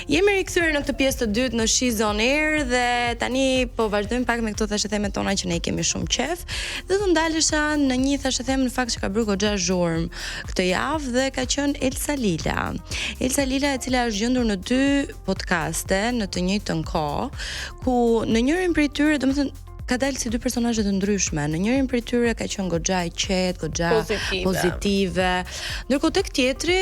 Jemi rikthyer në këtë pjesë të dytë në She's on Air dhe tani po vazhdojmë pak me këto thashë themet tona që ne kemi shumë qef. Dhe do ndalesha në një thashë themë në fakt që ka bërë goxha zhurmë këtë javë dhe ka qenë Elsa Lila. Elsa Lila, e cila është gjendur në 2 podcaste në të njëjtën kohë, ku në njërin prej tyre, domethënë ka dalë si 2 personazhe të ndryshme. Në njërin prej tyre ka qenë goxha e qetë, goxha pozitive. Ndërkohë tek tjetri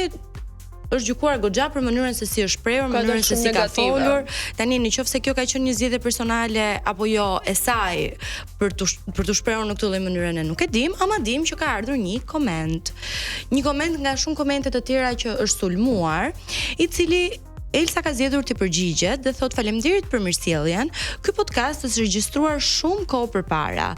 është gjykuar goxha për mënyrën se si është shprehur, mënyrën se si ka folur. Tani nëse kjo ka qenë një zgjedhje personale apo jo e saj për të shprehur në këtë lloj mënyre ne nuk e dim, ama dim që ka ardhur një koment. Një koment nga shumë komente të tjera që është sulmuar, i cili Elsa ka zgjedhur të përgjigjet dhe thot faleminderit për mirësjelljen. Ky podcast është regjistruar shumë kohë përpara.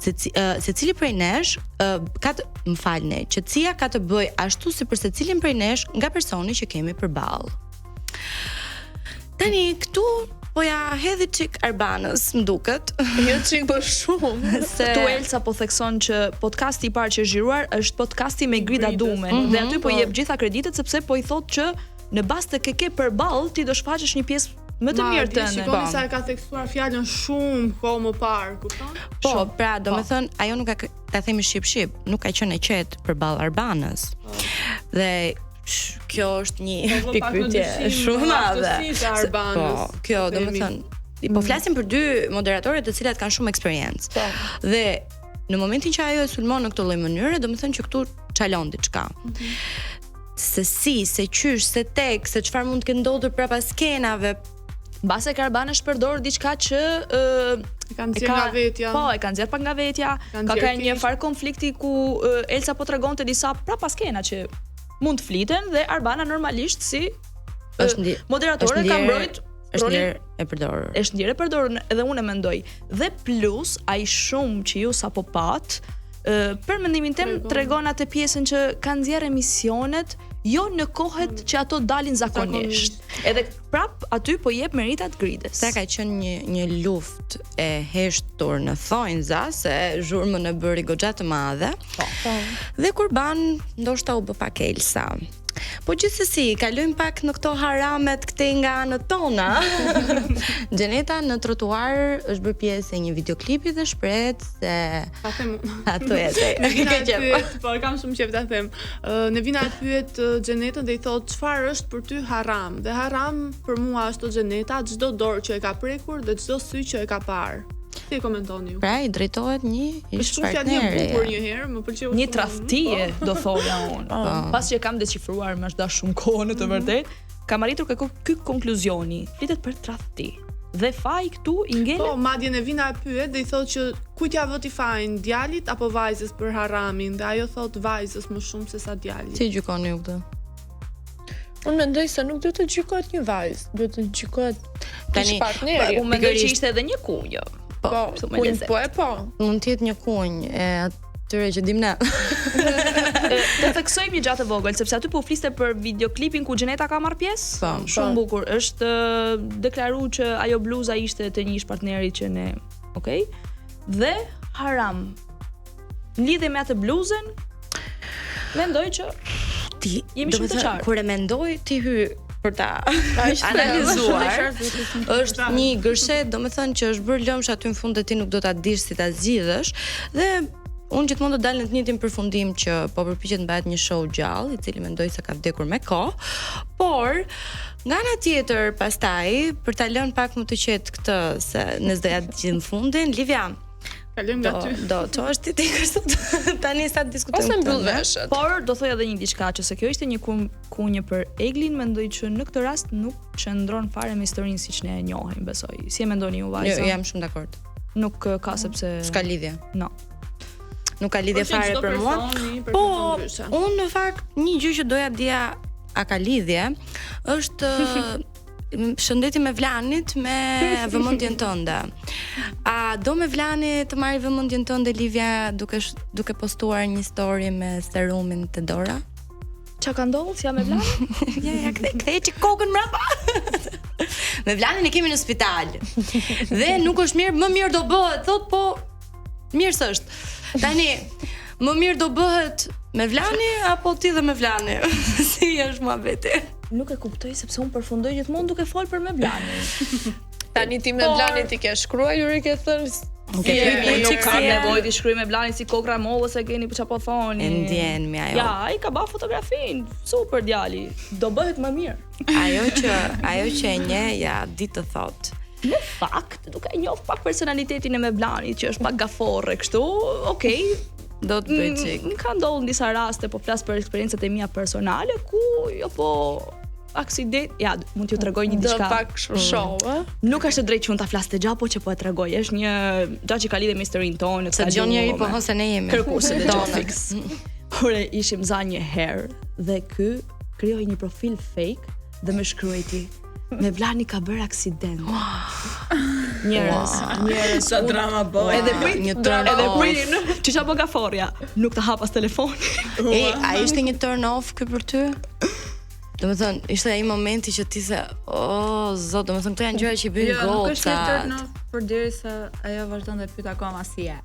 Secili prej nesh qetësia ka të bëj ashtu si për secilin prej nesh nga personi që kemi përballë. Tani këtu po ja hedhi çik Arbanës, më duket. Jo çik po shumë. Këtu Elsa po thekson që podcasti i parë që është zhjiruar është podcasti me Grida Dumen dhe aty po jep gjitha kreditet sepse po i thotë që në bazë të ke përballë ti do shfaqesh një pjesë më të mirë tënde. Shikoni sa e ka theksuar fjalën shumë kohë më parë, kupton? Po, pra, domethënë ajo nuk ka ta themi ship, nuk ka qenë e qetë përballë Arbanës. Dhe kjo është një pikpyetje shumë e madhe. Po, kjo domethënë po flasim për 2 moderatorë të cilat kanë shumë eksperiencë. Dhe në momentin që ajo e sulmon në këtë lloj mënyre, domethënë që këtu çalon diçka. Se si, se qysh, se tek, se çfarë mund të ketë ndodhur brapa skenave. Mbase ka Arbana shpërdor diçka që e kanë nxjerr nga vetja. Po, e kanë nxjerr pak nga vetja. Ka një far konflikti ku Elsa po tregonte disa brapa skena që mund të fliten dhe Arbana normalisht si moderatore ka mbrojt është ndjer e përdorur. Është ndjer e përdorur edhe unë e mendoj. Dhe plus ai shumë që ju sapo pat për mendimin tim tregon atë pjesën që kanë nxjerr emisionet jo në kohët që ato dalin zakonisht. Edhe prap aty po jep meritat Grides. Sa ka qenë një luftë e heshtur në thonjza se zhurmën e bëri goxha të madhe. Dhe kur ban ndoshta u bë pak Elsa. Po gjithsesi, kalojmë pak në këto haramet këtej nga anët tona. Xheneta në trotuar është bërë pjesë e një videoklipi dhe shprehet se ato jetë. Po kam shumë qejf ta them. Nevina e pyet Xhenetën dhe i thot çfarë është për ty haram? Dhe haram për mua është Xheneta, çdo dorë që e ka prekur dhe çdo sy që e ka parë. Si e komentoni ju? Pra i drejtohet një ish partneri. Është bukur një herë, më pëlqeu. Një tradhtie do thoja unë. Pas që kam deshifruar më është shumë kohë në të vërtetë, kam arritur ky konkluzioni. Flitet për tradhti. Dhe faji këtu i ngele. Po, madje Nevina e pyet dhe i thotë që kujt ja vë ti fajin, djalit apo vajzës për haramin? Dhe ajo thot vajzës më shumë se sa djalit. Si gjykoni ju këtë? Unë mendoj se nuk duhet të gjykohet një vajzë, duhet të gjykohet tani partneri. Unë mendoj që ishte edhe një kunjë. Po, mund të jetë një kunjë e atyre që dim ne. Të theksojmë një gjatë vogël sepse aty po fliste për videoklipin ku Xheneta ka marr pjesë. Shumë bukur. Është deklaruar që ajo bluza ishte te një ish partneri që ne, okay? Dhe haram. Në lidhje me atë bluzën, mendoj që ti jemi shumë të qartë. Kur e mendoj ti hy për ta analizuar, është një gërshet, domethënë që është bërë lëmsh aty në fund dhe ti nuk do ta dish si ta zgjidhësh dhe unë gjithmonë do dal në të njëjtin përfundim që po përpiqet mbahet një show gjallë, i cili mendoj se ka vdekur me kohë, por nga ana tjetër pastaj për ta lënë pak më të qetë këtë se ne s'do ja gjejmë fundin, Livia. Kalojmë nga ty. Do, çfarë është ti sot? Tani sa diskutojmë. Ose mbyll veshët. Por do thoja edhe një diçka që se kjo ishte një kunjë për Eglin, mendoj që në këtë rast nuk qëndron fare me historinë siç ne e njohim, besoj. Si e mendoni ju vajza? Jo, jam shumë dakord. Nuk ka sepse s'ka lidhje. No. Nuk ka lidhje fare për mua. Po, unë në fakt një gjë që doja dija a ka lidhje është shëndeti me Vlanit me vëmendjen tënde. A do me Vlani të marrë vëmendjen tënde Livia duke postuar një story me serumin të Dora? Çka ka ndodhur si me Vlanin? Ja, kthej çik kokën mbrapa. Me Vlanin e kemi në spital. Dhe nuk është mirë, më mirë do bëhet, thot po mirë s'është. Tani më mirë do bëhet me Vlani apo ti dhe me Vlani? Si është muhabeti? nuk e kuptoj sepse unë përfundoj gjithmonë duke fol për Meblanin. Tani ti me Blanit ti ke shkruar i ke thënë Nuk kam nevojë të shkruaj Meblanin si kokra mollës e keni çfarë po thoni. E ndjen mi ajo. Ja, ai ka bërë fotografin, super djali. Do bëhet më mirë. Ajo që e nje, ja, ditë të thot. Në fakt, duke e njoh pak personalitetin e Meblanit, që është pak gaforre kështu, okay, do të bëj çik. Ka ndodhur në disa raste, po flas për eksperiencat e mia personale ku jo po aksident, ja, mund t'ju tregoj një diçka. Do pak show, ë? Nuk është e drejtë që unë ta flas të gjapo që po e tregoj. Është një gjë që ka lidhje me historinë tonë, se dëgjon njëri po hose ne jemi. Kërkuese të fix. Kur ishim za një herë dhe ky krijoi një profil fake dhe më shkruajti Mevlani ka bërë aksident. Njerëz, sa drama bëj. Edhe prit, ç'ka bë gaforja. Nuk ta hapas telefonin. Ai ishte një turn off ky për ty? Domethënë, ishte ai momenti që ti se, zot, domethënë këto janë gjëra që i bëjnë goca. Nuk është një turn off përderisa ajo vazhdon dhe pyet akoma si je.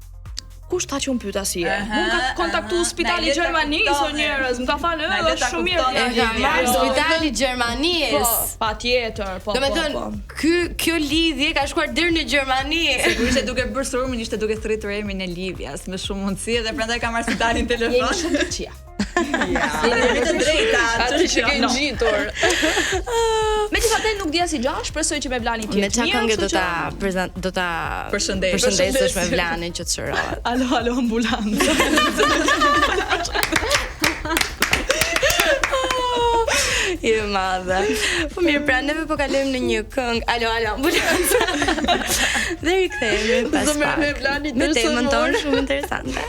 Kush ta që unë pyeta si je? Unë ka kontaktu spitali Gjermanisë o njerëz, më ka falë, është shumë mirë. Marrë spitali Gjermanisë. Patjetër, po. Domethënë, kjo lidhje ka shkuar deri në Gjermani. Sigurisht duke bërë sulmin, ishte duke thritur emrin e Livias me shumë mundësi dhe prandaj ka marrë spitalin telefon. Jeni shumë të qija. Ja, jeni të drejta, aty që ke ngjitur. Megjithatë nuk dia si gjash, shpresoj që Mevlani të jetë mirë. Me çka këngë do ta përshëndesësh Mevlanin që të shërohet. Alo ambulancë. Je madhe. Po mirë, pra neve po kalojmë në një këngë. Alo ambulancë. Dhe rikthehemi pas pak. Mevlani me temën tonë shumë interesante.